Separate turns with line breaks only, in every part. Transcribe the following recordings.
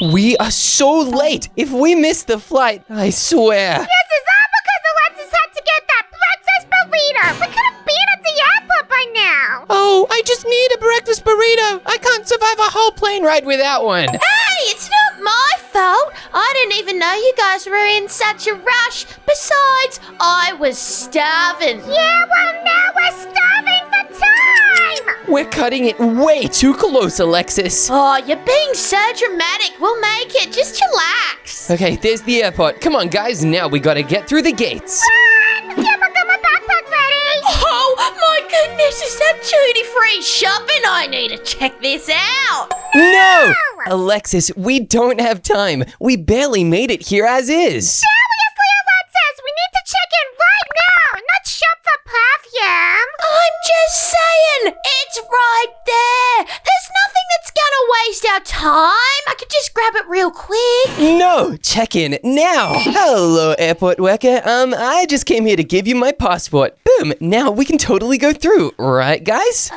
We are so late. If we miss the flight, I swear.
This is all because Alexis had to get that breakfast burrito. We could have been at the airport by now.
Oh, I just need a breakfast burrito. I can't survive a whole plane ride without one.
Hey, it's not my fault. I didn't even know you guys were in such a rush. Besides, I was starving.
Yeah, well, now we're starving for time.
We're cutting it way too close, Alexis.
Oh, you're being so dramatic. We'll make it. Just relax.
Okay, there's the airport. Come on, guys. Now we gotta get through the gates.
Run! Yeah, got my backpack ready.
Oh, my goodness. Is that duty-free shopping? I need to check this out.
No! Alexis, we don't have time. We barely made it here as is.
Seriously, Alexis, we need to check in right now, not shop for perfume.
I'm just saying, it's right there. There's nothing that's gonna waste our time. I could just grab it real quick.
No! Check in now! Hello, airport worker. I just came here to give you my passport. Boom! Now we can totally go through, right, guys?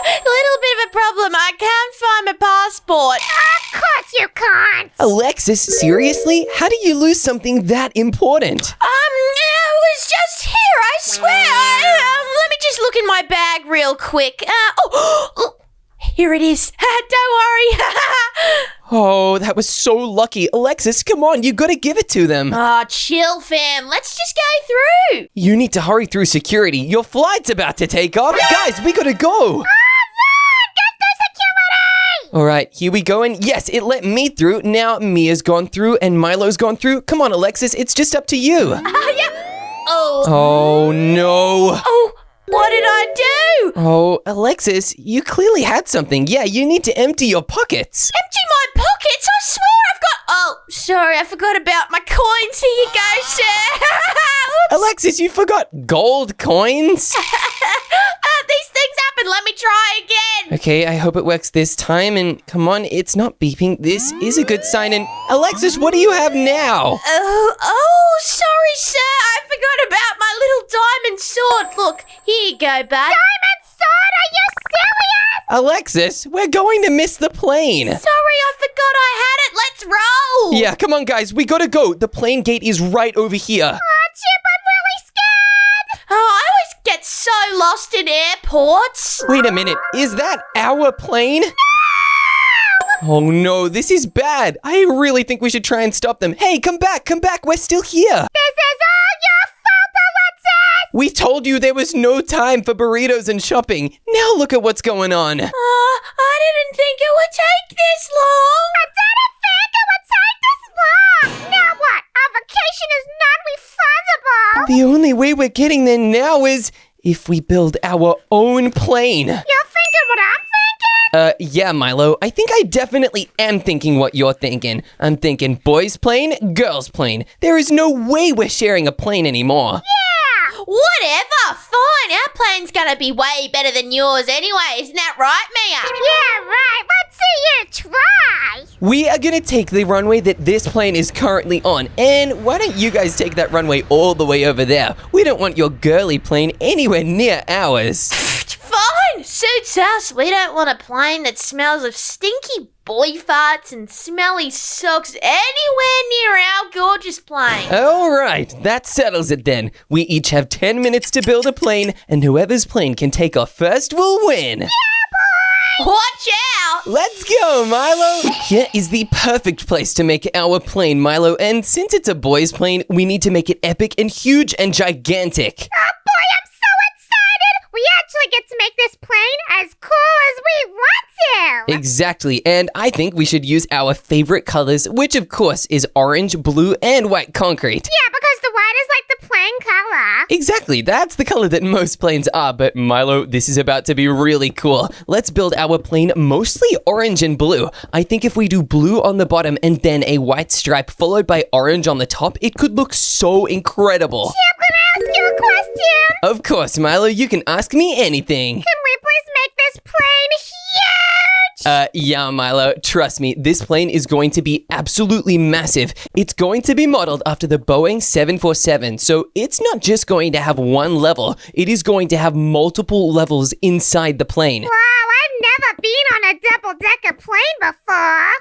Little bit of a problem. I can't find my passport.
Of course you can't.
Alexis, seriously? How do you lose something that important?
It was just here, I swear. Let me just look in my bag real quick. Here it is. Don't worry.
Oh, that was so lucky. Alexis, come on, you gotta give it to them.
Oh, chill, fam. Let's just go through.
You need to hurry through security. Your flight's about to take off. Guys, we gotta go. All right, here we go. And yes, it let me through. Now Mia's gone through and Milo's gone through. Come on, Alexis, it's just up to you.
Yeah. Oh.
Oh, no.
Oh, what did I do?
Oh, Alexis, you clearly had something. Yeah, you need to empty your pockets.
Empty my pockets? I swear I've got... Oh, sorry, I forgot about my coins. Here you go, sir. Oops.
Alexis, you forgot gold coins?
These things happen. Let me try again.
Okay, I hope it works this time. And come on, it's not beeping. This is a good sign. And Alexis, what do you have now?
Oh, sorry, sir. I forgot about my little diamond sword. Look, here you go, bud.
Diamond sword, are you serious?
Alexis, we're going to miss the plane.
Sorry, I forgot I had it. Let's roll.
Yeah, come on, guys. We gotta go. The plane gate is right over here.
Oh, Chip, I'm really scared.
Oh, I always get so lost in airports.
Wait a minute. Is that our plane? No! Oh, no. This is bad. I really think we should try and stop them. Hey, come back. Come back. We're still here.
This is all your fault, Alexis.
We told you there was no time for burritos and shopping. Now look at what's going on.
I didn't think it would take this long.
I didn't think it would take this long. Now what? Our vacation is non-refundable.
The only way we're getting there now is if we build our own plane.
You're thinking what I'm thinking?
Yeah, Milo. I think I definitely am thinking what you're thinking. I'm thinking boys' plane, girls' plane. There is no way we're sharing a plane anymore.
Yeah.
Whatever. Fine. Our plane's gonna be way better than yours anyway. Isn't that right, Mia?
Yeah, right. Let's see you try.
We are gonna take the runway that this plane is currently on. And why don't you guys take that runway all the way over there? We don't want your girly plane anywhere near ours.
Fine. Suits us. We don't want a plane that smells of stinky boy farts and smelly socks anywhere near our gorgeous plane.
All right, that settles it then. We each have 10 minutes to build a plane, and whoever's plane can take off first will win.
Watch out!
Let's go, Milo! Here is the perfect place to make our plane, Milo, and since it's a boy's plane, we need to make it epic and huge and gigantic.
Oh boy, I'm so excited! We actually get to make this plane as cool as we want to!
Exactly, and I think we should use our favorite colors, which of course is orange, blue, and white concrete.
Yeah, because the white is like the plain color.
Exactly, that's the color that most planes are, but Milo, this is about to be really cool. Let's build our plane mostly orange and blue. I think if we do blue on the bottom and then a white stripe followed by orange on the top, it could look so incredible.
Chip, can I ask you a question?
Of course, Milo, you can ask me anything.
Can we please make this plane huge?
Yeah, Milo, trust me, this plane is going to be absolutely massive. It's going to be modeled after the Boeing 747, so it's not just going to have one level, it is going to have multiple levels inside the plane.
Wow, I've never been on a double-decker plane before.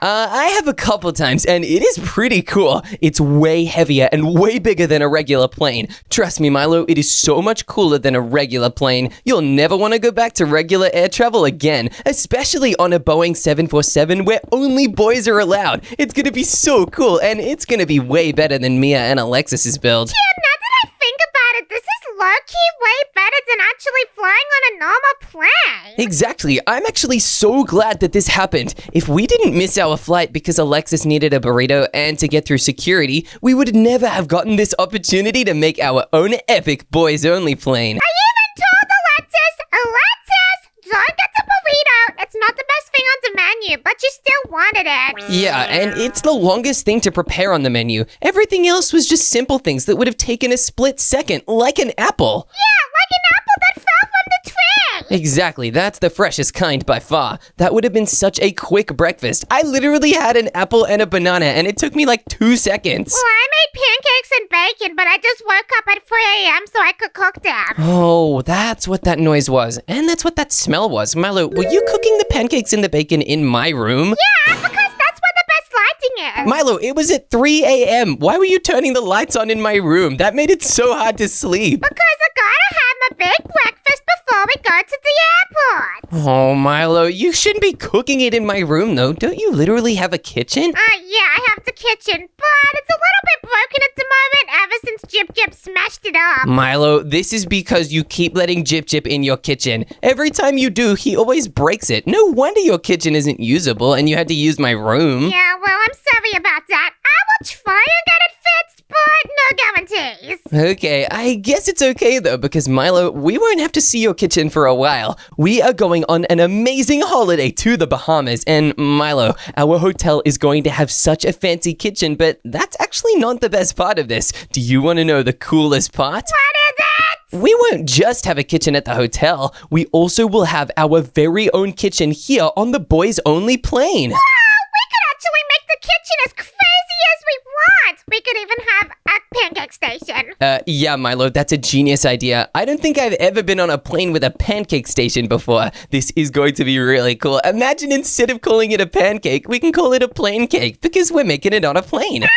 I have a couple times, and it is pretty cool. It's way heavier and way bigger than a regular plane. Trust me, Milo, it is so much cooler than a regular plane. You'll never want to go back to regular air travel again, especially on a Boeing 747 where only boys are allowed. It's gonna be so cool, and it's gonna be way better than Mia and Alexis's build.
Yeah, now that I think about it, this is low-key way better than actually flying on a normal plane.
Exactly. I'm actually so glad that this happened. If we didn't miss our flight because Alexis needed a burrito and to get through security, we would never have gotten this opportunity to make our own epic boys-only plane.
I even told Alexis, don't get the burrito. It's not the best thing on the menu, but you still wanted it.
Yeah, and it's the longest thing to prepare on the menu. Everything else was just simple things that would have taken a split second, like an apple.
Yeah, like an apple that fell from the tree.
Exactly, that's the freshest kind by far. That would have been such a quick breakfast. I literally had an apple and a banana, and it took me like 2 seconds.
Well, I made pancakes and bacon, but I just woke up at 3 a.m. so I could cook them.
Oh, that's what that noise was. And that's what that smell was. Milo, were you cooking the pancakes and the bacon in my room?
Yeah, because that's where the best lighting is.
Milo, it was at 3 a.m. Why were you turning the lights on in my room? That made it so hard to sleep.
Because I gotta have my big breakfast before we go to the airport.
Oh, Milo, you shouldn't be cooking it in my room, though. Don't you literally have a kitchen?
Yeah, I have the kitchen, but it's a little bit broken at the moment ever since Jip Jip smashed it up.
Milo, this is because you keep letting Jip Jip in your kitchen. Every time you do, he always breaks it. No wonder your kitchen isn't usable and you had to use my room.
Yeah, well, I'm sorry about that. I will try and get it fixed, but no guarantees.
Okay, I guess it's okay though, because Milo, we won't have to see your kitchen for a while. We are going on an amazing holiday to the Bahamas, and Milo, our hotel is going to have such a fancy kitchen, but that's actually not the best part of this. Do you want to know the coolest part?
What is it?
We won't just have a kitchen at the hotel, we also will have our very own kitchen here on the boys only plane.
Wow, we could actually make the kitchen as crazy as we want. We could even have a pancake station.
Yeah, Milo, that's a genius idea. I don't think I've ever been on a plane with a pancake station before. This is going to be really cool. Imagine instead of calling it a pancake, we can call it a plane cake because we're making it on a plane.
And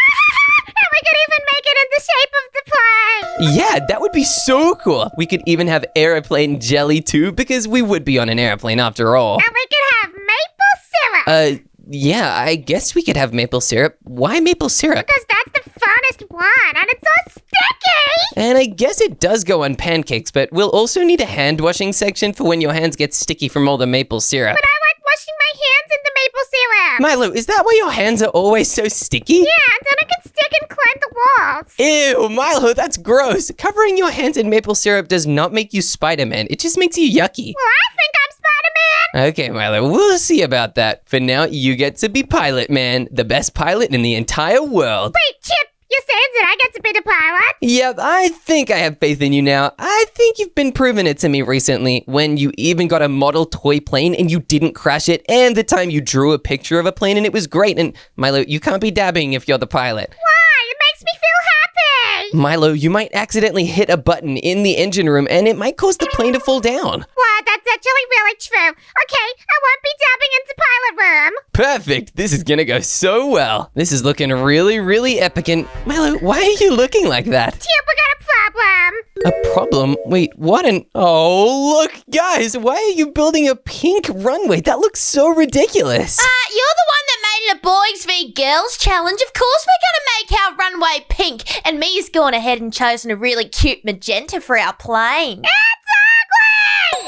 we could even make it in the shape of the plane.
Yeah, that would be so cool. We could even have airplane jelly too because we would be on an airplane after all.
And we could have maple syrup.
Yeah, I guess we could have maple syrup. Why maple syrup?
Because that's the funnest one, and it's so sticky.
And I guess it does go on pancakes, but we'll also need a hand washing section for when your hands get sticky from all the maple syrup.
But I like washing my hands in the maple syrup.
Milo, is that why your hands are always so sticky?
Yeah, and then I can stick and climb the walls.
Ew, Milo, that's gross. Covering your hands in maple syrup does not make you Spider-Man. It just makes you yucky.
Well, I think I'm Spider-Man.
Okay, Milo, we'll see about that. For now, you get to be Pilot Man, the best pilot in the entire world.
Wait, Chip, you're saying that I get to be the pilot?
Yep, I think I have faith in you now. I think you've been proving it to me recently when you even got a model toy plane and you didn't crash it, and the time you drew a picture of a plane and it was great. And Milo, you can't be dabbing if you're the pilot.
Why? It makes me feel happy.
Milo, you might accidentally hit a button in the engine room and it might cause the plane to fall down.
Wow, that's actually really true. Okay, I won't be dabbing into pilot room.
Perfect. This is gonna go so well. This is looking really, really epic. And Milo, why are you looking like that?
Chip, we got a problem.
A problem? Wait, what an... Oh, look, guys, why are you building a pink runway? That looks so ridiculous.
You're the one that made it a boys v girls challenge. Of course we're going to make our runway pink. And Mia's gone ahead and chosen a really cute magenta for our plane.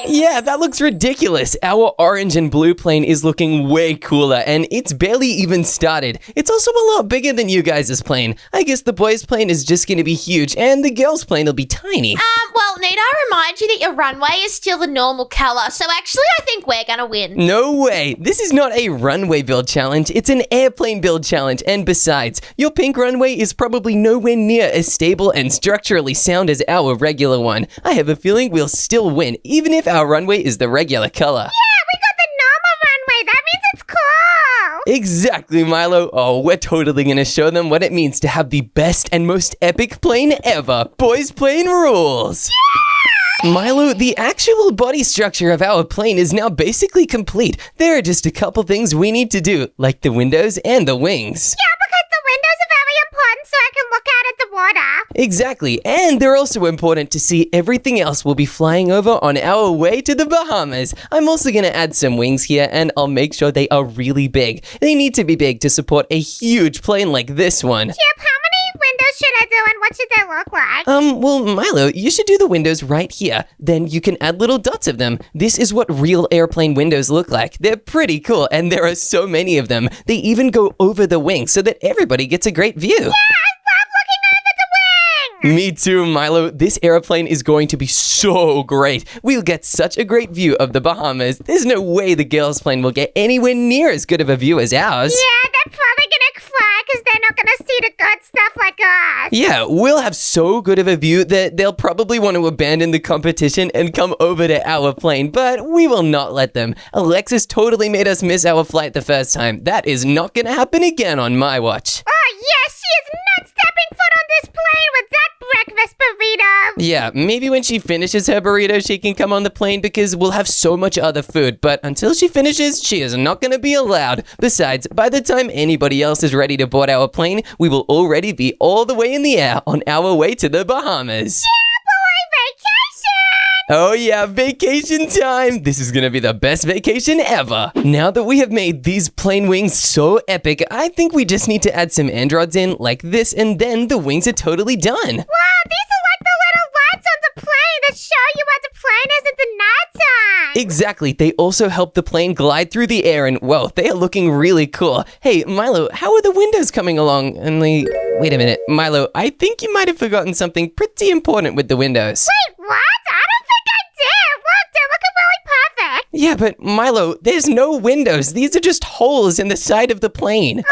Yeah, that looks ridiculous. Our orange and blue plane is looking way cooler, and it's barely even started. It's also a lot bigger than you guys' plane. I guess the boys' plane is just gonna be huge, and the girls' plane will be tiny.
Well, need I remind you that your runway is still the normal color, so actually I think we're gonna win.
No way. This is not a runway build challenge. It's an airplane build challenge, and besides, your pink runway is probably nowhere near as stable and structurally sound as our regular one. I have a feeling we'll still win, even if our runway is the regular color.
Yeah, we got the normal runway. That means it's cool.
Exactly, Milo. Oh, we're totally gonna show them what it means to have the best and most epic plane ever. Boys plane rules. Milo, the actual body structure of our plane is now basically complete. There are just a couple things we need to do, like the windows and the wings.
Yeah, because the windows are very important so I can look out at the water.
Exactly, and they're also important to see everything else we'll be flying over on our way to the Bahamas. I'm also going to add some wings here, and I'll make sure they are really big. They need to be big to support a huge plane like this one.
Chip, how many windows should I do and what should they look like?
Well, Milo, you should do the windows right here. Then you can add little dots of them. This is what real airplane windows look like. They're pretty cool, and there are so many of them. They even go over the wing so that everybody gets a great view.
Yeah, I love looking over the wing.
Me too, Milo. This airplane is going to be so great. We'll get such a great view of the Bahamas. There's no way the girls' plane will get anywhere near as good of a view as ours.
Yeah, they're probably gonna cry because they're not gonna see the good stuff like us.
Yeah, we'll have so good of a view that they'll probably want to abandon the competition and come over to our plane, but we will not let them. Alexis totally made us miss our flight the first time. That is not going to happen again on my watch.
Oh, yes, she is not stepping foot on this plane with that breakfast burrito.
Yeah, maybe when she finishes her burrito, she can come on the plane because we'll have so much other food. But until she finishes, she is not going to be allowed. Besides, by the time anybody else is ready to board our plane, we will already be all the way in the air on our way to the Bahamas. Oh yeah, vacation time! This is gonna be the best vacation ever! Now that we have made these plane wings so epic, I think we just need to add some androids in like this, and then the wings are totally done.
Wow, these are like the little lights on the plane that show you what the plane is at the nighttime.
Exactly, they also help the plane glide through the air, and whoa, they are looking really cool. Hey, Milo, how are the windows coming along? Wait a minute, Milo, I think you might have forgotten something pretty important with the windows.
Wait, what? I don't think I did. Look, they're looking really perfect.
Yeah, but Milo, there's no windows. These are just holes in the side of the plane.
Wait,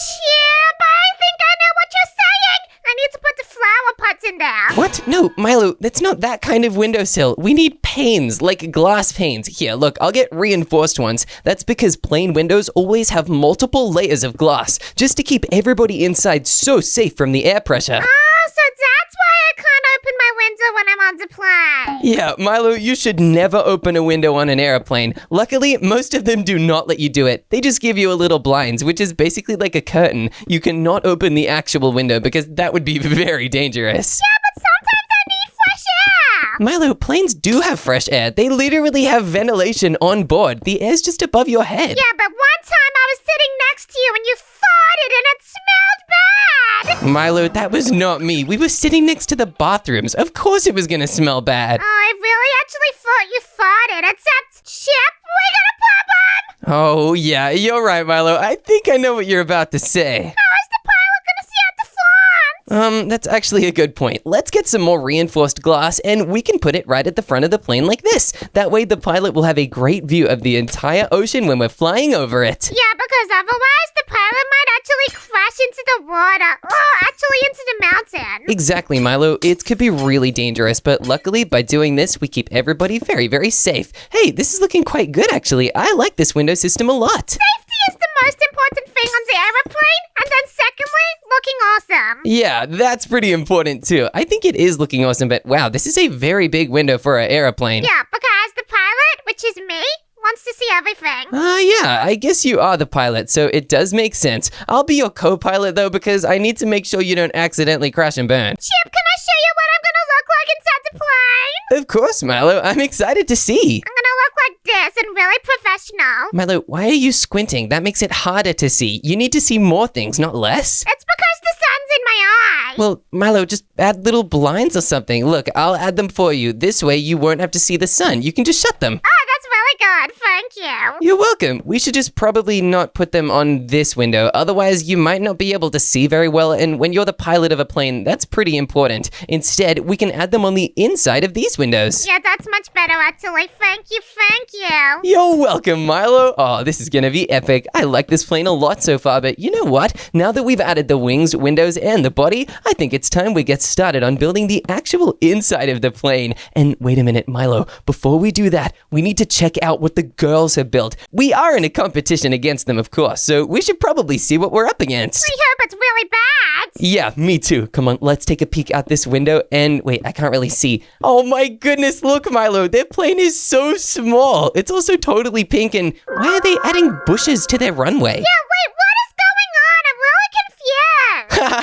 Chip, I think I know what you're saying. I need to put the flower pots in there.
What? No, Milo, that's not that kind of windowsill. We need panes, like glass panes. Here, look, I'll get reinforced ones. That's because plane windows always have multiple layers of glass, just to keep everybody inside so safe from the air pressure.
Oh, so that's why I can't open my window when I'm on the plane.
Yeah, Milo, you should never open a window on an airplane. Luckily, most of them do not let you do it. They just give you a little blinds, which is basically like a curtain. You cannot open the actual window because that would be very dangerous.
Yeah, but sometimes I need fresh air.
Milo, planes do have fresh air. They literally have ventilation on board. The air's just above your head.
Yeah, but one time I was sitting next to you and you farted and it smelled bad.
Milo, that was not me. We were sitting next to the bathrooms. Of course it was gonna smell bad.
Oh, I really actually thought you farted, except, Chip, we got a problem.
Oh, yeah, you're right, Milo. I think I know what you're about to say.
How is the pilot gonna see out the front?
That's actually a good point. Let's get some more reinforced glass and we can put it right at the front of the plane like this. That way the pilot will have a great view of the entire ocean when we're flying over it.
Yeah, because otherwise the pilot might actually crash into the water. Oh, actually into the mountain.
Exactly, Milo. It could be really dangerous, but luckily by doing this, we keep everybody very, very safe. Hey, this is looking quite good, actually. I like this window system a lot.
Safety is the most important thing on the aeroplane, and then secondly, looking awesome.
Yeah, that's pretty important too. I think it is looking awesome, but wow, this is a very big window for an airplane.
Yeah, because the pilot, which is me, wants to see everything.
Yeah, I guess you are the pilot, so it does make sense. I'll be your co-pilot though, because I need to make sure you don't accidentally crash and burn.
Chip, can I show you what I'm gonna look like inside the plane?
Of course, Milo. I'm excited to see.
I'm gonna look like this and really professional.
Milo, why are you squinting? That makes it harder to see. You need to see more things, not less.
It's because the sun's in my eye.
Well, Milo, just add little blinds or something. Look, I'll add them for you. This way you won't have to see the sun. You can just shut them.
Oh, that's really good. Thank you.
You're welcome. We should just probably not put them on this window. Otherwise, you might not be able to see very well. And when you're the pilot of a plane, that's pretty important. Instead, we can add them on the inside of these windows.
Yeah, that's much better, actually. Thank you, thank you.
You're welcome, Milo. Oh, this is gonna be epic. I like this plane a lot so far, but you know what? Now that we've added the wings, windows, and the body, I think it's time we get started on building the actual inside of the plane. And wait a minute, Milo. Before we do that, we need to check out what the girls have built. We are in a competition against them, of course, so we should probably see what we're up against.
I hope it's real really bad.
Yeah, me too. Come on, let's take a peek out this window. And wait, I can't really see. Oh my goodness, look, Milo. Their plane is so small. It's also totally pink. And why are they adding bushes to their runway?
Yeah, wait, what is going on? I'm really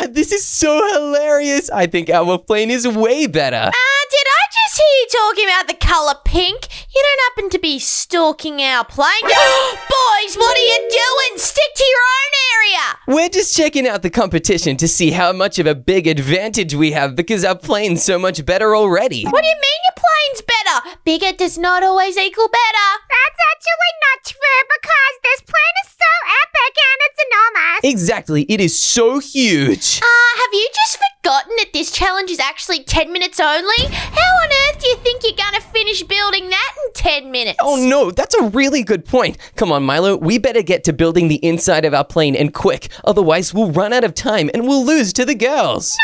confused.
This is so hilarious. I think our plane is way better.
Did I just hear you talking about the color pink? You don't happen to be stalking our plane? Boys, what are you doing? Stick to your own area.
We're just checking out the competition to see how much of a big advantage we have because our plane's so much better already.
What do you mean your plane's better? Bigger does not always equal better.
That's actually not true because this plane is so epic and it's enormous.
Exactly, it is so huge.
Have you just forgotten that this challenge is actually 10 minutes only? How on earth do you think you're gonna finish building that in 10 minutes?
Oh no, that's a really good point. Come on, Milo, we better get to building the inside of our plane and quick. Otherwise, we'll run out of time and we'll lose to the girls.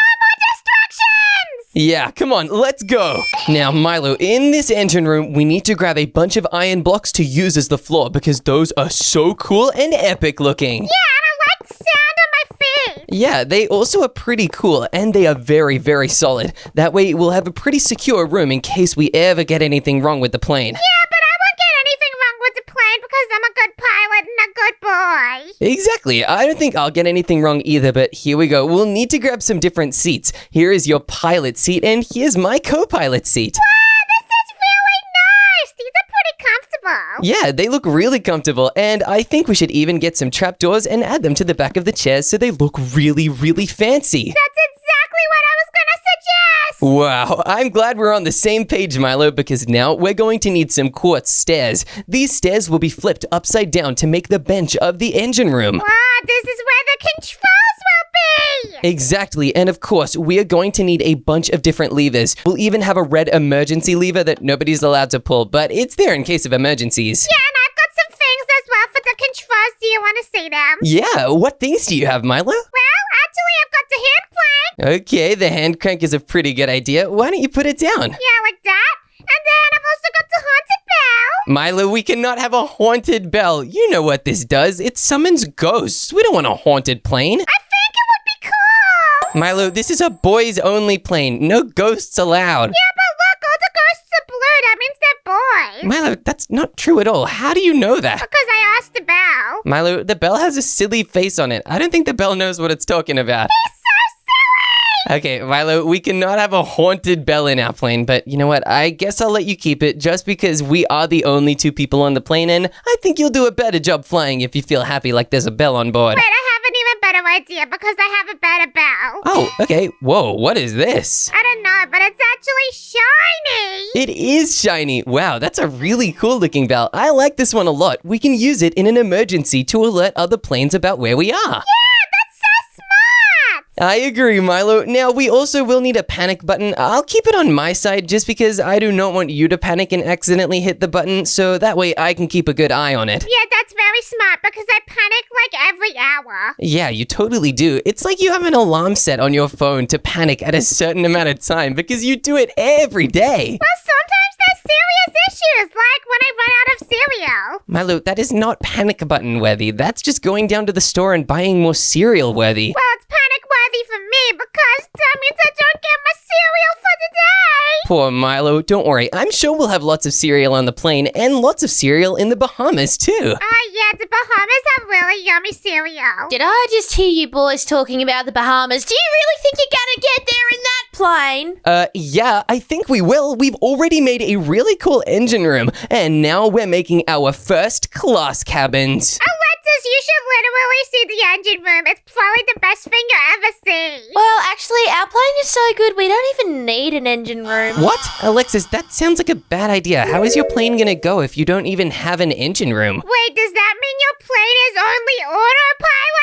Yeah, come on, let's go. Now, Milo, in this engine room, we need to grab a bunch of iron blocks to use as the floor because those are so cool and epic looking.
Yeah, and I like the sound on my feet.
Yeah, they also are pretty cool and they are very, very solid. That way, we'll have a pretty secure room in case we ever get anything wrong with the plane.
Yeah, but I won't get anything wrong with the plane because I'm a good pilot and a good boy.
Exactly. I don't think I'll get anything wrong either, but here we go. We'll need to grab some different seats. Here is your pilot seat and here's my co-pilot seat.
Wow, this is really nice. These are pretty comfortable.
Yeah, they look really comfortable, and I think we should even get some trapdoors and add them to the back of the chairs so they look really, really fancy.
That's exactly what I was gonna suggest.
Wow, I'm glad we're on the same page, Milo, because now we're going to need some quartz stairs. These stairs will be flipped upside down to make the bench of the engine room.
Wow, this is where the controls will be.
Exactly, and of course, we are going to need a bunch of different levers. We'll even have a red emergency lever that nobody's allowed to pull, but it's there in case of emergencies.
Yeah, and I've got some things as well for the controls. Do you want to see them?
Yeah, what things do you have, Milo?
Well, actually, I've got the hand crank.
Okay, the hand crank is a pretty good idea. Why don't you put it down?
Yeah, like that. And then I've also got the haunted bell.
Milo, we cannot have a haunted bell. You know what this does. It summons ghosts. We don't want a haunted plane.
I think it would be cool.
Milo, this is a boys-only plane. No ghosts allowed.
Yeah, but look, all the ghosts are blue. That means they're boys.
Milo, that's not true at all. How do you know that?
Because I asked the bell.
Milo, the bell has a silly face on it. I don't think the bell knows what it's talking about.
It's so silly.
Okay, Milo, we cannot have a haunted bell in our plane, but you know what? I guess I'll let you keep it just because we are the only two people on the plane, and I think you'll do a better job flying if you feel happy like there's a bell on board.
Wait, I have an even better idea because I have a better bell.
Oh, okay. Whoa, what is this?
I don't know, but it's actually shiny.
It is shiny. Wow, that's a really cool looking bell. I like this one a lot. We can use it in an emergency to alert other planes about where we are.
Yeah, that's so smart.
I agree, Milo. Now, we also will need a panic button. I'll keep it on my side just because I do not want you to panic and accidentally hit the button, so that way I can keep a good eye on it.
Yeah, that's very smart because I panic like every hour.
Yeah, you totally do. It's like you have an alarm set on your phone to panic at a certain amount of time because you do it every day.
Well, sometimes there's serious issues, like when I run out of cereal.
Milo, that is not panic button worthy. That's just going down to the store and buying more cereal worthy.
Well, it's panic worthy for me because that means I don't get my cereal for the day.
Poor Milo, don't worry. I'm sure we'll have lots of cereal on the plane and lots of cereal in the Bahamas too.
Oh, yeah, the Bahamas have really yummy cereal.
Did I just hear you boys talking about the Bahamas? Do you really think you're gonna get there in that plane?
Yeah, I think we will. We've already made a really cool engine room, and now we're making our first class cabins.
Alexis, you should literally see the engine room. It's probably the best thing you'll ever see.
Well, actually, our plane is so good we don't even need an engine room.
What? Alexis, that sounds like a bad idea. How is your plane gonna go if you don't even have an engine room?
Wait, does that mean your plane is only autopilot?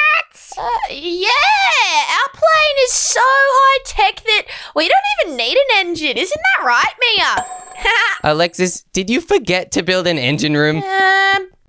Yeah, our plane is so high tech that we don't even need an engine. Isn't that right, Mia?
Alexis, did you forget to build an engine room?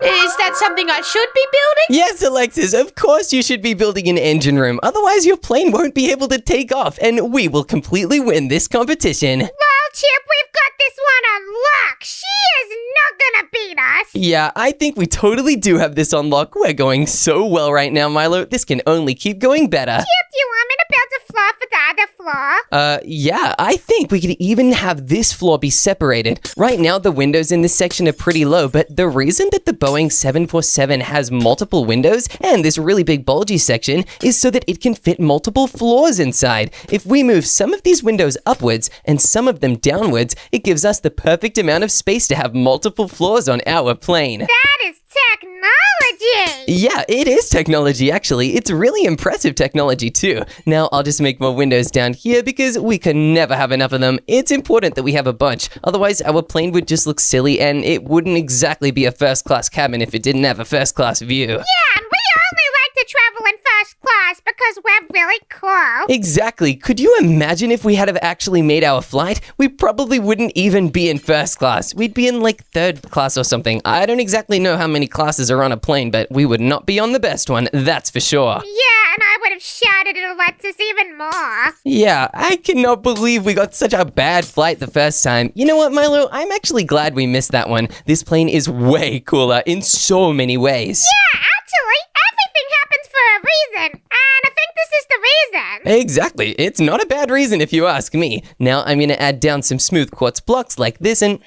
Is that something I should be building?
Yes, Alexis, of course you should be building an engine room. Otherwise, your plane won't be able to take off, and we will completely win this competition.
Well, Chip, we've got this one on lock. She is not gonna beat us.
Yeah, I think we totally do have this on lock. We're going so well right now, Milo. This can only keep going better.
Chip, do you want me to build a floor for the other floor?
Yeah, I think we could even have this floor be separated. Right now, the windows in this section are pretty low, but the reason that the Boeing 747 has multiple windows and this really big bulgy section is so that it can fit multiple floors inside. If we move some of these windows upwards and some of them downwards, it gives us the perfect amount of space to have multiple floors on our plane.
That is technology.
Yeah, it is technology, actually. It's really impressive technology, too. Now, I'll just make more windows down here because we can never have enough of them. It's important that we have a bunch. Otherwise, our plane would just look silly and it wouldn't exactly be a first-class cabin if it didn't have a first-class view.
Yeah, and we only like to travel in first class because we're really cool.
Exactly. Could you imagine if we had have actually made our flight? We probably wouldn't even be in first class. We'd be in like third class or something. I don't exactly know how many classes are on a plane, but we would not be on the best one, that's for sure.
Yeah, and I would have shouted at Alexis even more.
Yeah, I cannot believe we got such a bad flight the first time. You know what, Milo? I'm actually glad we missed that one. This plane is way cooler in so many ways.
Yeah, actually, everything happens for a reason, and I think this is the reason.
Exactly. It's not a bad reason if you ask me. Now I'm going to add down some smooth quartz blocks like this and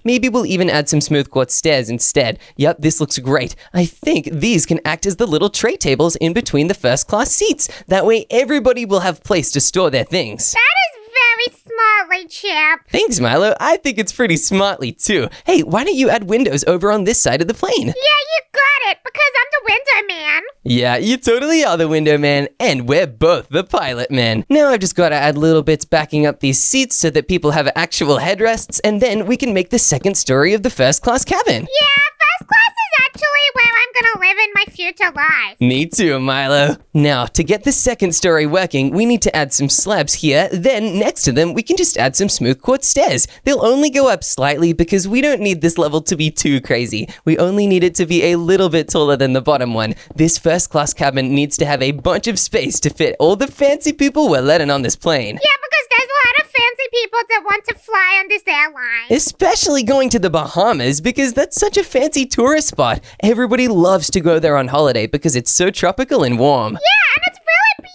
maybe we'll even add some smooth quartz stairs instead. Yep, this looks great. I think these can act as the little tray tables in between the first class seats. That way everybody will have place to store their things.
That is very smartly, Chip.
Thanks, Milo. I think it's pretty smartly too. Hey, why don't you add windows over on this side of the plane?
Yeah, you got it, because I'm the window man.
Yeah, you totally are the window man, and we're both the pilot man. Now I've just got to add little bits backing up these seats so that people have actual headrests, and then we can make the second story of the first class cabin.
Yeah, first class is actually where I'm gonna live in my future life.
Me too, Milo. Now, to get the second story working, we need to add some slabs here. Then, next to them, we can just add some smooth quartz stairs. They'll only go up slightly because we don't need this level to be too crazy. We only need it to be a little bit taller than the bottom one. This first class cabin needs to have a bunch of space to fit all the fancy people we're letting on this plane.
Yeah, because there's a lot of fancy people that want to fly on this airline.
Especially going to the Bahamas because that's such a fancy tourist spot. Everybody loves to go there on holiday because it's so tropical and warm.
Yeah, and it's really beautiful.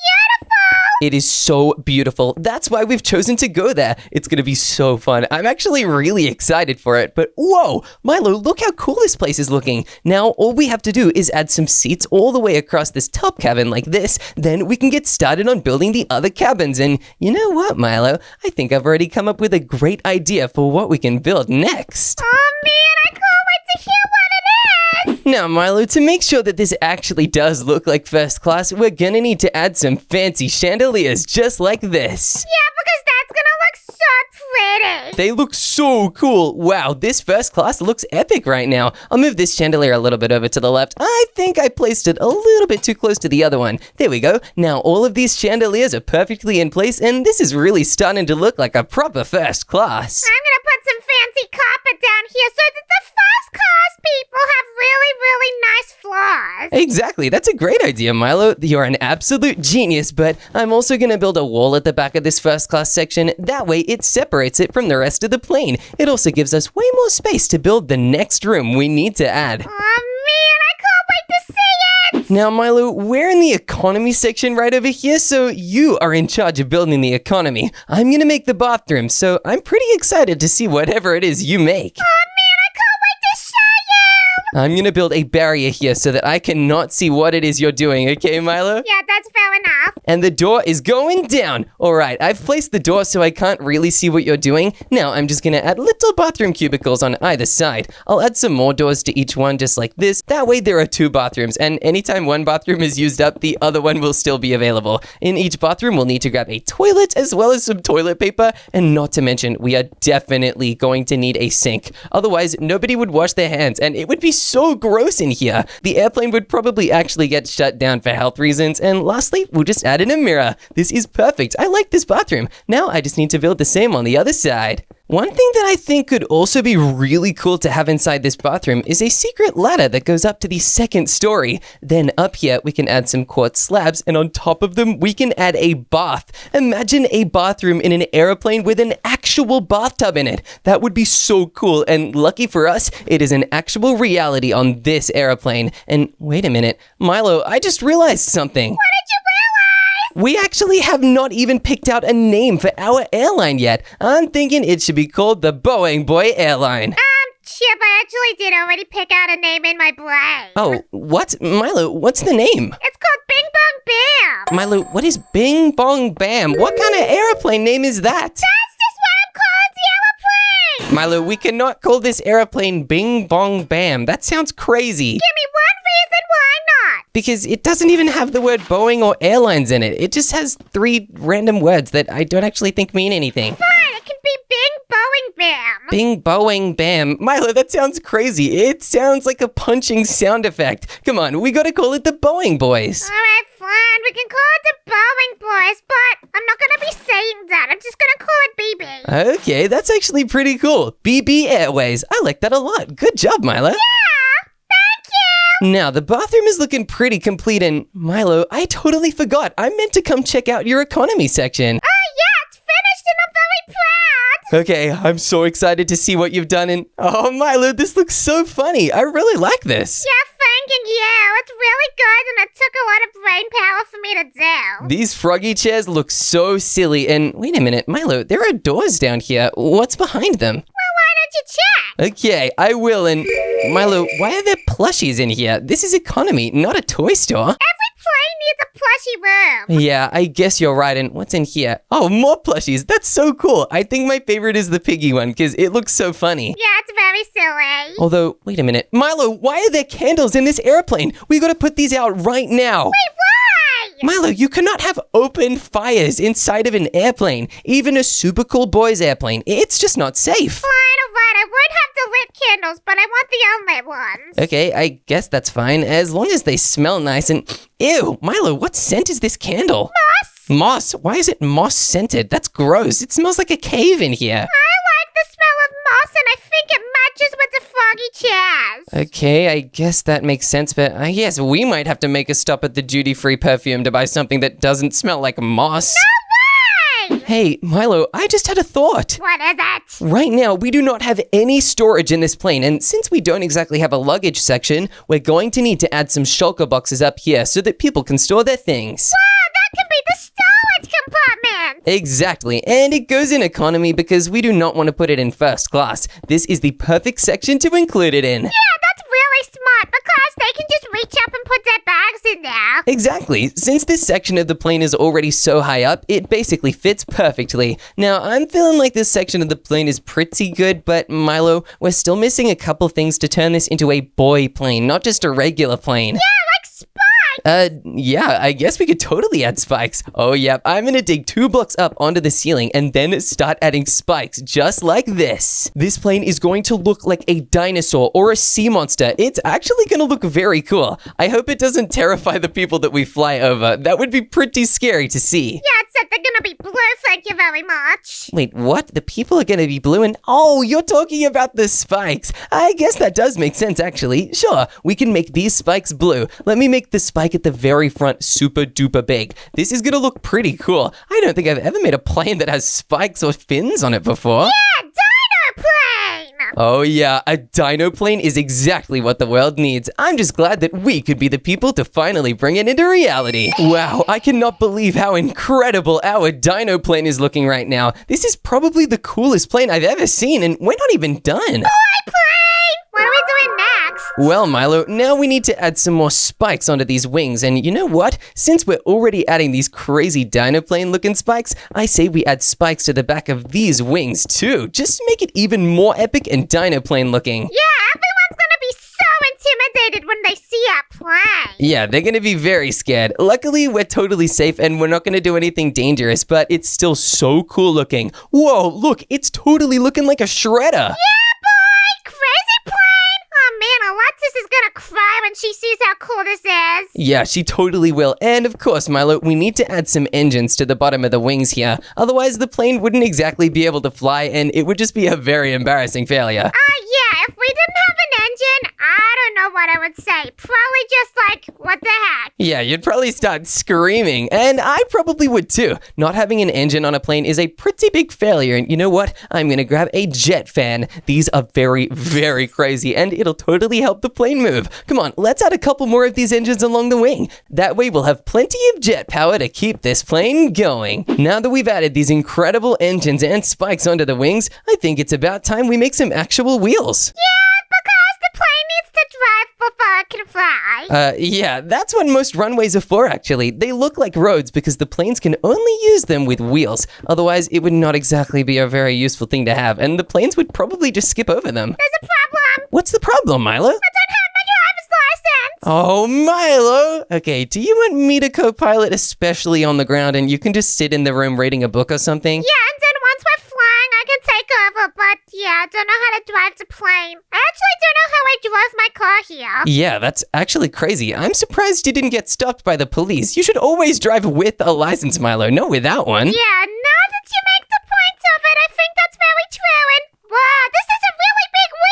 It is so beautiful. That's why we've chosen to go there. It's going to be so fun. I'm actually really excited for it. But whoa, Milo, look how cool this place is looking. Now, all we have to do is add some seats all the way across this top cabin like this. Then we can get started on building the other cabins. And you know what, Milo? I think I've already come up with a great idea for what we can build next.
Oh man, I can't wait to hear what it is.
Now, Milo, to make sure that this actually does look like first class, we're gonna need to add some fancy chandeliers just like this.
Yeah, because that's gonna look so pretty.
They look so cool. Wow, this first class looks epic right now. I'll move this chandelier a little bit over to the left. I think I placed it a little bit too close to the other one. There we go. Now all of these chandeliers are perfectly in place and this is really starting to look like a proper first class.
I'm gonna put some fancy carpet down here so that the first class people have really, really nice floors.
Exactly. That's a great idea, Milo. You're an absolute genius, but I'm also going to build a wall at the back of this first class section. That way it separates it from the rest of the plane. It also gives us way more space to build the next room we need to add.
Oh man, I can't wait to see it.
Now, Milo, we're in the economy section right over here, so you are in charge of building the economy. I'm going to make the bathroom, so I'm pretty excited to see whatever it is you make.
Oh man, I can't wait to show you.
I'm going to build a barrier here so that I cannot see what it is you're doing, okay, Milo?
Yeah, that's fair enough.
And the door is going down. All right, I've placed the door so I can't really see what you're doing. Now I'm just gonna add little bathroom cubicles on either side. I'll add some more doors to each one just like this. That way there are two bathrooms, and anytime one bathroom is used up, the other one will still be available. In each bathroom, we'll need to grab a toilet as well as some toilet paper, and not to mention, we are definitely going to need a sink. Otherwise, nobody would wash their hands, and it would be so gross in here. The airplane would probably actually get shut down for health reasons, and lastly, we'll just add in a mirror. This is perfect. I like this bathroom. Now I just need to build the same on the other side. One thing that I think could also be really cool to have inside this bathroom is a secret ladder that goes up to the second story. Then up here, we can add some quartz slabs, and on top of them, we can add a bath. Imagine a bathroom in an airplane with an actual bathtub in it. That would be so cool, and lucky for us, it is an actual reality on this airplane. And wait a minute, Milo, I just realized something.
What did you realize?
We actually have not even picked out a name for our airline yet. I'm thinking it should be called the Boeing Boy Airline.
Chip, I actually did already pick out a name in my brain.
Oh, what? Milo, what's the name?
It's called Bing Bong Bam.
Milo, what is Bing Bong Bam? What kind of airplane name is that?
That's just what I'm calling the airplane.
Milo, we cannot call this airplane Bing Bong Bam. That sounds crazy.
Give me one reason why not.
Because it doesn't even have the word Boeing or airlines in it. It just has 3 random words that I don't actually think mean anything.
Fine, it can be Bing Boeing Bam.
Bing Boeing Bam. Milo, that sounds crazy. It sounds like a punching sound effect. Come on, we gotta call it the Boeing Boys.
All right, fine. We can call it the Boeing Boys, but I'm not gonna be saying that. I'm just gonna call it BB.
Okay, that's actually pretty cool. BB Airways. I like that a lot. Good job, Milo.
Yeah, thank you.
Now, the bathroom is looking pretty complete, and Milo, I totally forgot. I meant to come check out your economy section.
Oh yeah, it's finished and I'm very proud.
Okay, I'm so excited to see what you've done, and oh, Milo, this looks so funny. I really like this.
Yeah, thanking you. It's really good and it took a lot of brain power for me to do.
These froggy chairs look so silly, and wait a minute, Milo, there are doors down here. What's behind them?
Well, why don't you check?
Okay, I will, and Milo, why are there plushies in here? This is economy, not a toy store.
Every plane needs a plushy room.
Yeah, I guess you're right, and what's in here? Oh, more plushies. That's so cool. I think my favorite is the piggy one, because it looks so funny.
Yeah, it's very silly.
Although, wait a minute. Milo, why are there candles in this airplane? We gotta put these out right now.
Wait, why?
Milo, you cannot have open fires inside of an airplane, even a super cool boys airplane. It's just not safe.
Fine, alright, I would have the lit candles, but I want the unlit ones.
Okay, I guess that's fine, as long as they smell nice and... Ew, Milo, what scent is this candle?
Moss?
Moss? Why is it moss scented? That's gross. It smells like a cave in here.
I like the smell of moss and I think it matches with the froggy chairs.
Okay, I guess that makes sense, but I guess we might have to make a stop at the duty-free perfume to buy something that doesn't smell like moss.
No way!
Hey, Milo, I just had a thought.
What is it?
Right now, we do not have any storage in this plane, and since we don't exactly have a luggage section, we're going to need to add some shulker boxes up here so that people can store their things.
Oh, that can be the storage compartment.
Exactly, and it goes in economy because we do not want to put it in first class. This is the perfect section to include it in.
Yeah, that's really smart because they can just reach up and put their bags in there.
Exactly. Since this section of the plane is already so high up, it basically fits perfectly. Now, I'm feeling like this section of the plane is pretty good, but Milo, we're still missing a couple things to turn this into a boy plane, not just a regular plane.
Yeah, like spikes.
Yeah, I guess we could totally add spikes. Oh, yep, I'm gonna dig 2 blocks up onto the ceiling and then start adding spikes, just like this. This plane is going to look like a dinosaur or a sea monster. It's actually gonna look very cool. I hope it doesn't terrify the people that we fly over. That would be pretty scary to see.
Yeah, except they're gonna be blue, thank you very much.
Wait, what? The people are gonna be blue and... Oh, you're talking about the spikes. I guess that does make sense, actually. Sure, we can make these spikes blue. Let me make the spike at the very front super duper big. This is gonna look pretty cool. I don't think I've ever made a plane that has spikes or fins on it before.
Yeah, dino plane.
Oh yeah, a dino plane is exactly what the world needs. I'm just glad that we could be the people to finally bring it into reality. Wow, I cannot believe how incredible our dino plane is looking right now. This is probably the coolest plane I've ever seen, and we're not even done.
Boy plane. What are we doing next?
Well, Milo, now we need to add some more spikes onto these wings, and you know what? Since we're already adding these crazy dino plane looking spikes, I say we add spikes to the back of these wings too, just to make it even more epic and dino plane looking.
Yeah, everyone's gonna be so intimidated when they see our plane.
Yeah, they're gonna be very scared. Luckily, we're totally safe and we're not gonna do anything dangerous, but it's still so cool looking. Whoa, look, it's totally looking like a shredder.
Yeah, boy, crazy plane. Oh man, Alexis is gonna cry when when she sees how cool this is.
Yeah, she totally will. And of course, Milo, we need to add some engines to the bottom of the wings here. Otherwise, the plane wouldn't exactly be able to fly, and it would just be a very embarrassing failure.
Yeah, if we didn't have an engine, I don't know what I would say. Probably just like, what the heck?
Yeah, you'd probably start screaming, and I probably would too. Not having an engine on a plane is a pretty big failure, and you know what? I'm gonna grab a jet fan. These are very, very crazy, and it'll totally help the plane move. Come on, let's add a couple more of these engines along the wing. That way we'll have plenty of jet power to keep this plane going. Now that we've added these incredible engines and spikes onto the wings, I think it's about time we make some actual wheels.
Yeah, because the plane needs to drive before it can fly.
Yeah, that's what most runways are for, actually. They look like roads because the planes can only use them with wheels. Otherwise, it would not exactly be a very useful thing to have, and the planes would probably just skip over them.
There's a problem.
What's the problem, Milo?
I don't have my driver's license.
Oh, Milo! Okay, do you want me to co-pilot especially on the ground and you can just sit in the room reading a book or something?
Yeah, and then once we're flying, I can take over. But yeah, I don't know how to drive the plane. I actually don't know how I drove my car here.
Yeah, that's actually crazy. I'm surprised you didn't get stopped by the police. You should always drive with a license, Milo, not without one.
Yeah, now that you make the point of it, I think that's very true. And wow, this is a really big wheel.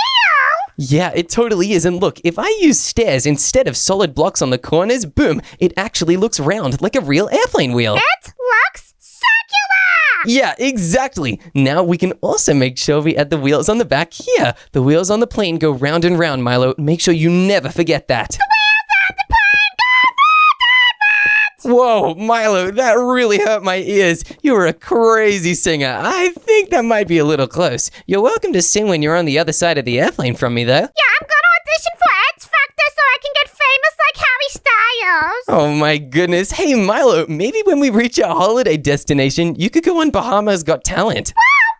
Yeah, it totally is. And look, if I use stairs instead of solid blocks on the corners, boom, it actually looks round like a real airplane wheel.
It looks circular.
Yeah, exactly. Now we can also make sure we add the wheels on the back here. The wheels on the plane go round and round, Milo. Make sure you never forget that. Whoa, Milo, that really hurt my ears. You were a crazy singer. I think that might be a little close. You're welcome to sing when you're on the other side of the airplane from me, though.
Yeah, I'm gonna audition for X Factor so I can get famous like Harry Styles.
Oh my goodness. Hey, Milo, maybe when we reach our holiday destination, you could go on Bahamas Got Talent.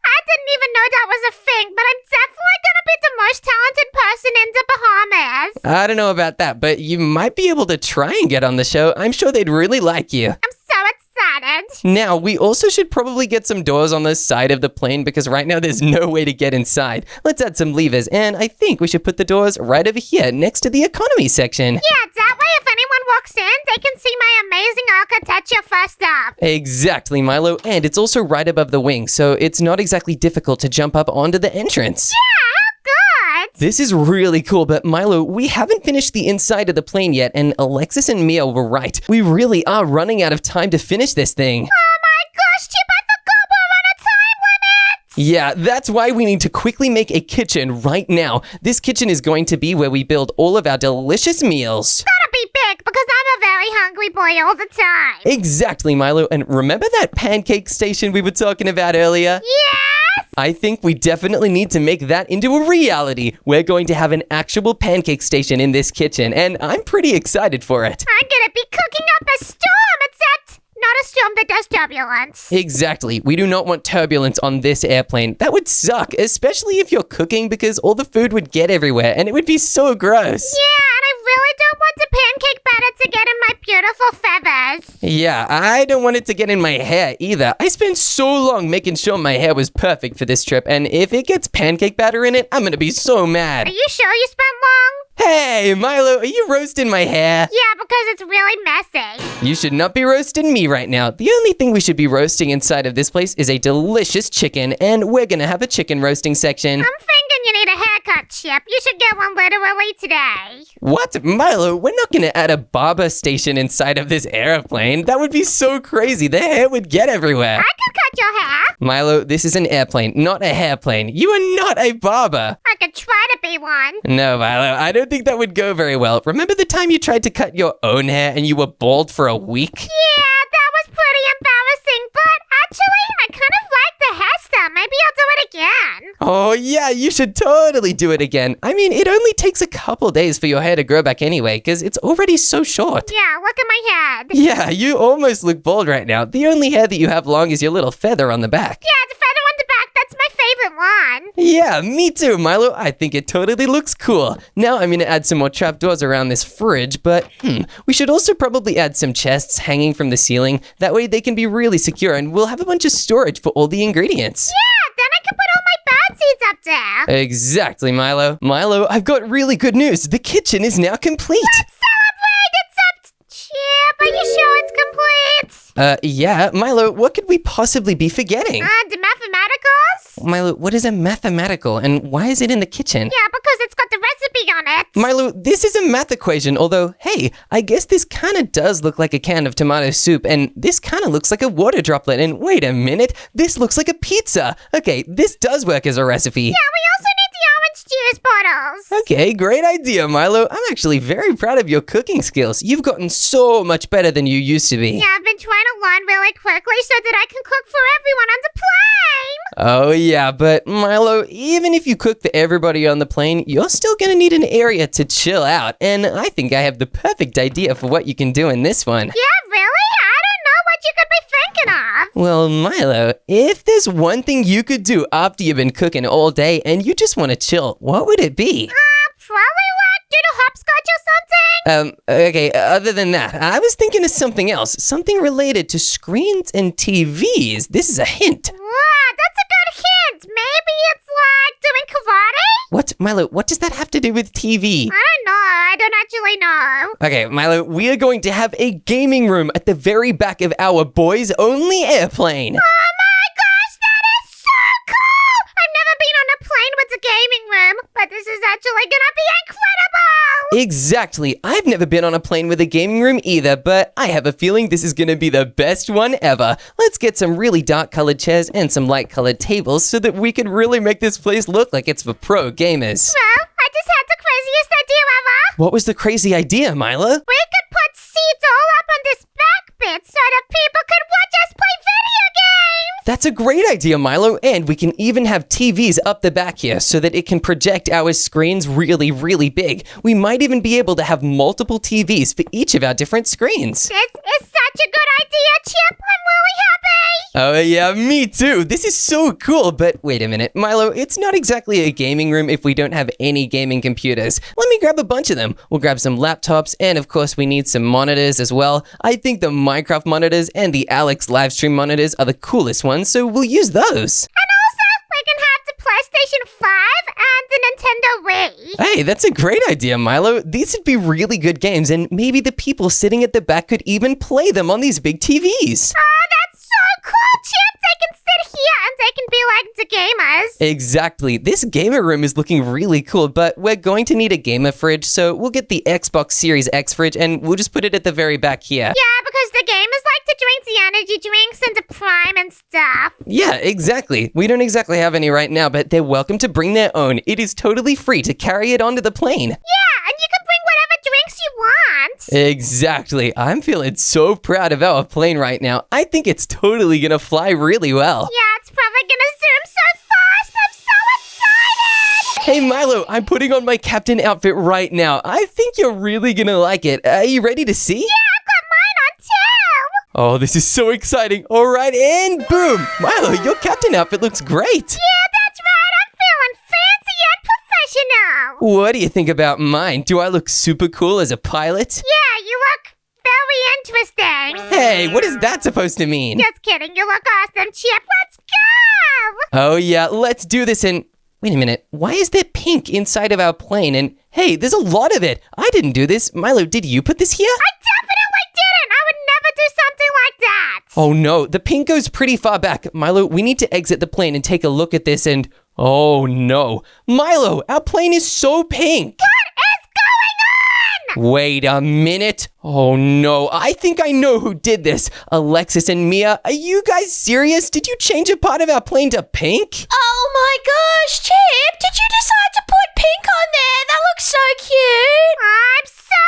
I didn't even know that was a thing, but I'm definitely gonna be the most talented person in the Bahamas.
I don't know about that, but you might be able to try and get on the show. I'm sure they'd really like you.
I'm so excited.
Now, we also should probably get some doors on the side of the plane because right now there's no way to get inside. Let's add some levers, and I think we should put the doors right over here next to the economy section.
Yeah, that way if anyone walks in, they can see my amazing architecture first up.
Exactly, Milo, and it's also right above the wing, so it's not exactly difficult to jump up onto the entrance.
Yeah, how good.
This is really cool, but Milo, we haven't finished the inside of the plane yet, and Alexis and Mia were right. We really are running out of time to finish this thing.
Oh my gosh, Chip, I forgot we're on a time limit.
Yeah, that's why we need to quickly make a kitchen right now. This kitchen is going to be where we build all of our delicious meals.
Gotta be big because I'm a very hungry boy all the time.
Exactly, Milo. And remember that pancake station we were talking about earlier?
Yes.
I think we definitely need to make that into a reality. We're going to have an actual pancake station in this kitchen, and I'm pretty excited for it.
I'm gonna be cooking up a storm, except not a storm that does turbulence.
Exactly. We do not want turbulence on this airplane. That would suck, especially if you're cooking because all the food would get everywhere and it would be so gross.
Yeah, and I really don't want the pancake batter to get in my beautiful feathers.
Yeah, I don't want it to get in my hair either. I spent so long making sure my hair was perfect for this trip, and if it gets pancake batter in it, I'm gonna be so mad.
Are you sure you spent long?
Hey, Milo, are you roasting my hair?
Yeah, because it's really messy.
You should not be roasting me right now. The only thing we should be roasting inside of this place is a delicious chicken, and we're gonna have a chicken roasting section.
I'm thinking you need a haircut, Chip. You should get one literally today.
What? Milo, we're not gonna add a barber station inside of this airplane. That would be so crazy. The hair would get everywhere.
I could cut your hair.
Milo, this is an airplane, not a hairplane. You are not a barber.
I could try to be one.
No, Milo, I don't think that would go very well. Remember the time you tried to cut your own hair and you were bald for a week?
Yeah, that was pretty embarrassing, but actually, I kind of like the hairstyle. Maybe I'll do it again.
Oh, yeah, you should totally do it again. I mean, it only takes a couple days for your hair to grow back anyway, because it's already so short.
Yeah, look at my head.
Yeah, you almost look bald right now. The only hair that you have long is your little feather on the back.
Yeah, the feather on the back, that's my favorite one.
Yeah, me too, Milo. I think it totally looks cool. Now I'm gonna add some more trapdoors around this fridge, but we should also probably add some chests hanging from the ceiling. That way they can be really secure and we'll have a bunch of storage for all the ingredients.
Yeah, then I can put all my bags seats up there.
Exactly, Milo. Milo, I've got really good news. The kitchen is now complete.
Celebrate! It's up. Chip, are you sure it's complete?
Yeah. Milo, what could we possibly be forgetting?
The mathematicals?
Milo, what is a mathematical and why is it in the kitchen?
Yeah, because it's got the recipe on it.
Milo, this is a math equation, although, hey, I guess this kind of does look like a can of tomato soup, and this kind of looks like a water droplet, and wait a minute, this looks like a pizza. Okay, this does work as a recipe.
Yeah, we also need the orange juice bottles.
Okay, great idea, Milo. I'm actually very proud of your cooking skills. You've gotten so much better than you used to be.
Yeah, I've been trying to learn really quickly so that I can cook for everyone on the plane.
Oh yeah, but Milo, even if you cook for everybody on the plane, you're still gonna need an area to chill out, and I think I have the perfect idea for what you can do in this one.
Yeah, really? I don't know what you could be thinking of.
Well, Milo, if there's one thing you could do after you've been cooking all day and you just want to chill, what would it be?
Probably like do the hopscotch or something.
Okay, other than that, I was thinking of something else, something related to screens and TVs. This is a hint.
Wow, that's a good hint. Maybe it's like doing karate?
What, Milo, what does that have to do with TV?
I don't know. I don't actually know.
Okay, Milo, we are going to have a gaming room at the very back of our boys-only airplane.
Oh my gosh, that is so cool! I've never been on a plane with a gaming room, but this is actually gonna be incredible!
Exactly. I've never been on a plane with a gaming room either, but I have a feeling this is going to be the best one ever. Let's get some really dark-colored chairs and some light-colored tables so that we can really make this place look like it's for pro gamers.
Well, I just had the craziest idea ever.
What was the crazy idea, Mila?
We could put seats all up on this back bit so that people could watch us play video games!
That's a great idea, Milo, and we can even have TVs up the back here so that it can project our screens really, really big. We might even be able to have multiple TVs for each of our different screens.
This is such a good idea, Chip. I'm really happy!
Oh yeah, me too. This is so cool, but wait a minute, Milo, it's not exactly a gaming room if we don't have any gaming computers. Let me grab a bunch of them. We'll grab some laptops, and of course we need some monitors as well. I think the Minecraft monitors and the Alex livestream monitors are the coolest ones, so we'll use those.
And also, we can have the PlayStation 5 and the Nintendo Wii.
Hey, that's a great idea, Milo. These would be really good games, and maybe the people sitting at the back could even play them on these big TVs.
Oh, that's so cool, Chip! They can sit here and they can be like the gamers.
Exactly. This gamer room is looking really cool, but we're going to need a gamer fridge, so we'll get the Xbox Series X fridge and we'll just put it at the very back here.
Yeah, because the gamers like to drink the energy drinks and the Prime and stuff.
Yeah, exactly. We don't exactly have any right now, but they're welcome to bring their own. It is totally free to carry it onto the plane.
Yeah, and you can bring whatever drinks you want.
Exactly. I'm feeling so proud of our plane right now. I think it's totally gonna fly really well.
Yeah, it's probably gonna zoom so fast. I'm so excited!
Hey Milo, I'm putting on my captain outfit right now. I think you're really gonna like it. Are you ready to see?
Yeah, I've got mine on too.
Oh, this is so exciting. All right, and boom. Milo, your captain outfit looks great.
Yeah, that's right. I'm feeling fancy and professional.
What do you think about mine? Do I look super cool as a pilot?
Yeah, you look very interesting.
Hey, what is that supposed to mean?
Just kidding. You look awesome, Chip. Let's go.
Oh yeah, let's do this. And wait a minute, why is there pink inside of our plane? And hey, there's a lot of it. I didn't do this. Milo, did you put this here?
I definitely didn't. I would never do something like that.
Oh no, the pink goes pretty far back. Milo, we need to exit the plane and take a look at this and oh no. Milo, our plane is so pink.
What is going on?
Wait a minute. Oh no, I think I know who did this. Alexis and Mia, are you guys serious? Did you change a part of our plane to pink?
Oh my gosh, Chip, did you decide to put pink on there? That looks so cute.
I'm so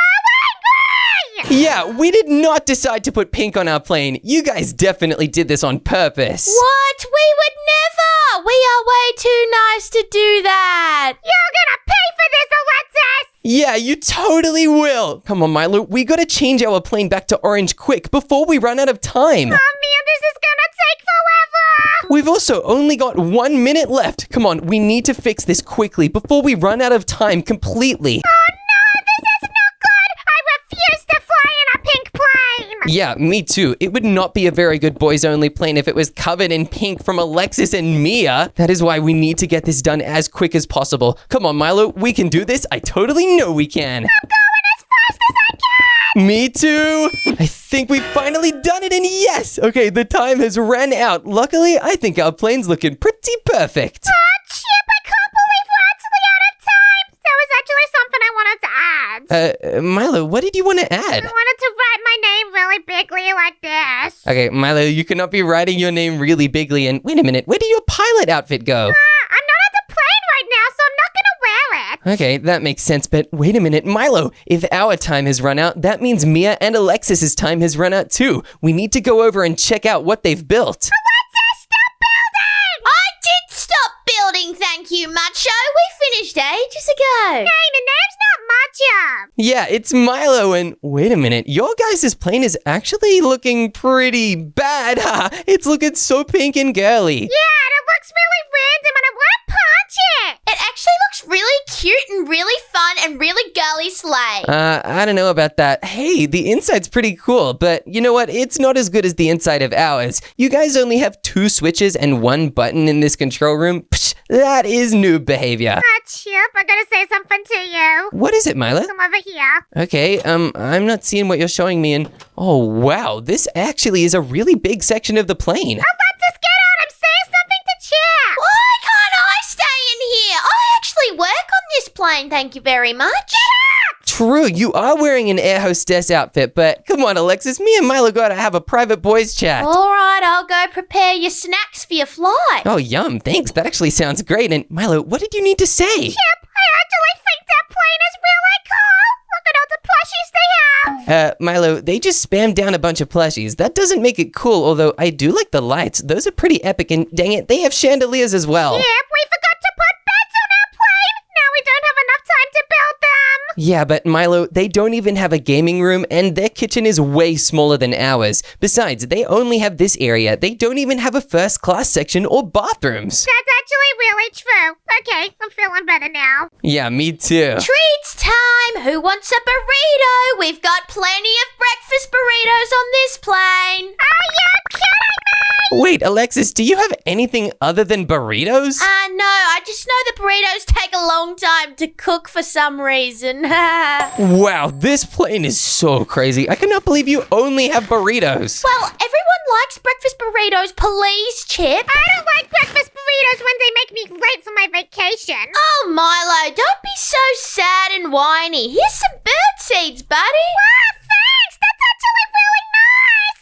angry.
Yeah, we did not decide to put pink on our plane. You guys definitely did this on purpose.
What? We would never. We are way too nice to do that.
You're gonna pay for this, Alexis.
Yeah, you totally will. Come on, Milo, we gotta change our plane back to orange quick before we run out of time.
Oh man, this is gonna take forever.
We've also only got 1 minute left. Come on, we need to fix this quickly before we run out of time completely.
Oh no, this is not good. I refuse to fly in a pink plane.
Yeah, me too. It would not be a very good boys-only plane if it was covered in pink from Alexis and Mia. That is why we need to get this done as quick as possible. Come on, Milo, we can do this. I totally know we can.
I'm going as fast as I can.
Me too. I think we've finally done it, and yes! Okay, the time has ran out. Luckily, I think our plane's looking pretty perfect.
Chip, I can't believe we're actually out of time. There was actually something I wanted to add.
Milo, what did you want to add?
I wanted to write my name really bigly like this.
Okay, Milo, you cannot be writing your name really bigly, and wait a minute, where did your pilot outfit go?
I'm not on the plane right now, so I'm not gonna wear it.
Okay, that makes sense, but wait a minute, Milo, if our time has run out, that means Mia and Alexis's time has run out too. We need to go over and check out what they've built.
Alexis, stop building!
I did stop building, thank you, Macho. We finished ages ago.
Hey, the name's not Macho.
Yeah, it's Milo, and wait a minute, your guys' plane is actually looking pretty bad. It's looking so pink and girly.
Yeah, and it looks really random and I want to punch it.
It actually looks really cute and really fun and really girly sleigh.
I don't know about that. Hey, the inside's pretty cool, but you know what? It's not as good as the inside of ours. You guys only have 2 switches and 1 button in this control room. Psh, that is noob behavior.
Chip, I gotta say something to you.
What is it, Milo?
Come over here.
Okay, I'm not seeing what you're showing me, and oh wow, this actually is a really big section of the plane.
Alexis, get out. I'm saying something to Chip.
Why can't I stay in here? I actually work on this plane, thank you very much.
True, you are wearing an air hostess outfit, but come on, Alexis, me and Milo gotta have a private boys chat.
All right, I'll go prepare your snacks for your flight.
Oh, yum, thanks. That actually sounds great. And Milo, what did you need to say?
Chip, I actually think that plane is really cool. Look at all the plushies they have.
Milo, they just spammed down a bunch of plushies. That doesn't make it cool, although I do like the lights. Those are pretty epic, and dang it, they have chandeliers as well.
Chip, we forgot to put beds on our plane. Now we don't have enough time to build them.
Yeah, but Milo, they don't even have a gaming room, and their kitchen is way smaller than ours. Besides, they only have this area. They don't even have a first-class section or bathrooms.
That's actually really true. Okay, I'm feeling better now.
Yeah, me too.
Treats time! Who wants a burrito? We've got plenty of breakfast burritos on this plane.
Are you kidding me?
Wait, Alexis, do you have anything other than burritos?
No, I just know the burritos take a long time to cook for some reason.
Wow, this plane is so crazy. I cannot believe you only have burritos.
Well, everyone likes breakfast burritos, please, Chip.
I don't like breakfast burritos when they make me late for my vacation.
Oh, Milo, don't be so sad and whiny. Here's some bird seeds, buddy.
Wow, thanks. That's actually really nice.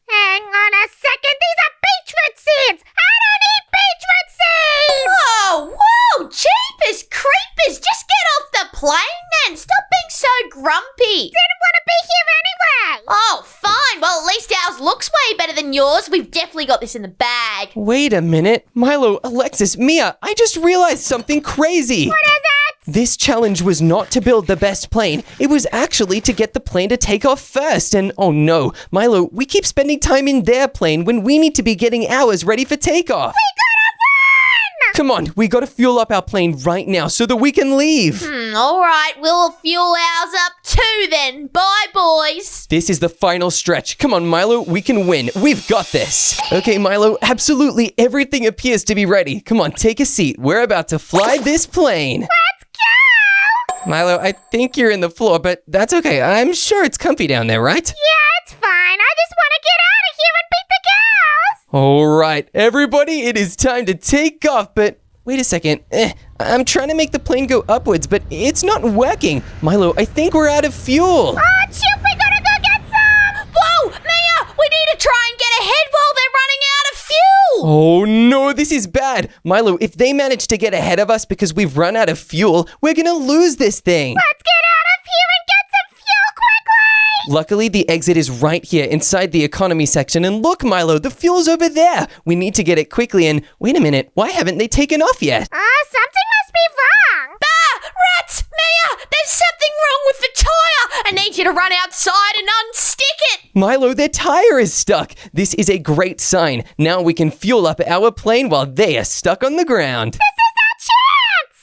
Hang on a second. These are beetroot seeds. I don't eat beetroot seeds.
Oh, whoa, jeepers creepers. Just get off the plane then. Stop being so grumpy.
Didn't want to be here anyway.
Oh, fine. Well, at least ours looks way better than yours. We've definitely got this in the bag.
Wait a minute. Milo, Alexis, Mia, I just realized something crazy.
What is it?
This challenge was not to build the best plane. It was actually to get the plane to take off first. And oh no, Milo, we keep spending time in their plane when we need to be getting ours ready for takeoff.
We gotta run!
Come on, we gotta fuel up our plane right now so that we can leave.
All right, we'll fuel ours up too then. Bye, boys.
This is the final stretch. Come on, Milo, we can win. We've got this. Okay, Milo, absolutely everything appears to be ready. Come on, take a seat. We're about to fly this plane.
Let's go!
Milo, I think you're in the floor, but that's okay. I'm sure it's comfy down there, right?
Yeah, it's fine. I just want to get out of here and beat the girls.
All right, everybody, it is time to take off, but wait a second. I'm trying to make the plane go upwards, but it's not working. Milo, I think we're out of fuel.
Oh, Chip, we gotta go get some.
Whoa, Mia, we need to try and get ahead while they're running out of fuel.
Oh no, this is bad. Milo, if they manage to get ahead of us because we've run out of fuel, we're gonna lose this thing.
Let's get out of here and get some fuel quickly.
Luckily, the exit is right here inside the economy section. And look, Milo, the fuel's over there. We need to get it quickly. And wait a minute, why haven't they taken off yet?
Something must be wrong.
Rats, Mia, there's something wrong with the tire. I need you to run outside and unstick it.
Milo, their tire is stuck. This is a great sign. Now we can fuel up our plane while they are stuck on the ground.
This is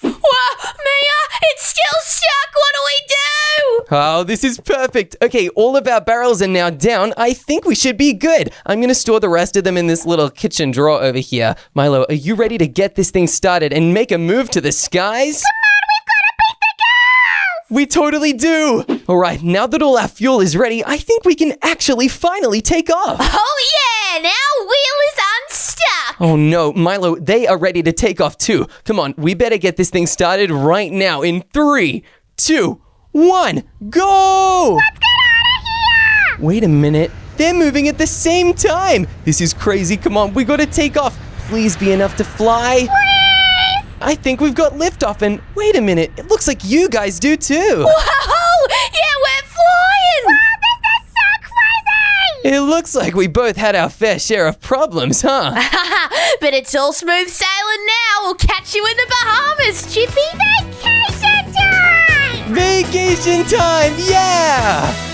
our chance.
Whoa, Mia, it's still stuck. What do we do?
Oh, this is perfect. Okay, all of our barrels are now down. I think we should be good. I'm going to store the rest of them in this little kitchen drawer over here. Milo, are you ready to get this thing started and make a move to the skies? We totally do! Alright, now that all our fuel is ready, I think we can actually finally take off!
Oh yeah, now wheel is unstuck!
Oh no, Milo, they are ready to take off too. Come on, we better get this thing started right now in 3, 2, 1, go!
Let's get out of here!
Wait a minute, they're moving at the same time! This is crazy, come on, we gotta take off. Please be enough to fly.
Please!
I think we've got liftoff and wait a minute, it looks like you guys do too.
Whoa! Yeah, we're flying!
Wow, this is so crazy!
It looks like we both had our fair share of problems, huh?
But it's all smooth sailing now. We'll catch you in the Bahamas, Chippy.
Vacation time!
Vacation time, yeah!